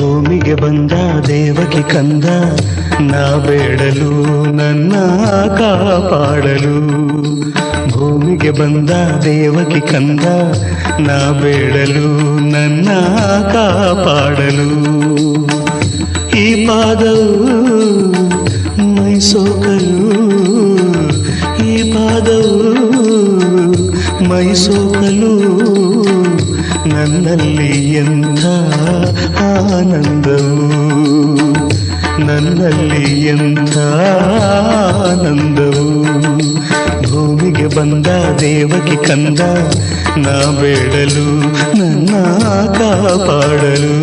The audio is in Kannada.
ಭೂಮಿಗೆ ಬಂದ ದೇವಕಿ ಕಂದ ನಾ ಬೇಡಲು ನನ್ನ ಕಾಪಾಡಲು. ಭೂಮಿಗೆ ಬಂದ ದೇವಕಿ ಕಂದ ನಾ ಬೇಡಲು ನನ್ನ ಕಾಪಾಡಲು. ಈ ಪಾದವು ಮೈಸೋಕಲು, ಈ ಪಾದವು ಮೈಸೋಕಲು, ನನ್ನಲ್ಲಿ ಎಂಥ ಆನಂದವು, ನನ್ನಲ್ಲಿ ಎಂಥ ಆನಂದವು. ಭೂಮಿಗೆ ಬಂದ ದೇವಕಿ ಕಂದ ನಾ ಬೇಡಲು ನನ್ನ ಕಾಪಾಡಲು.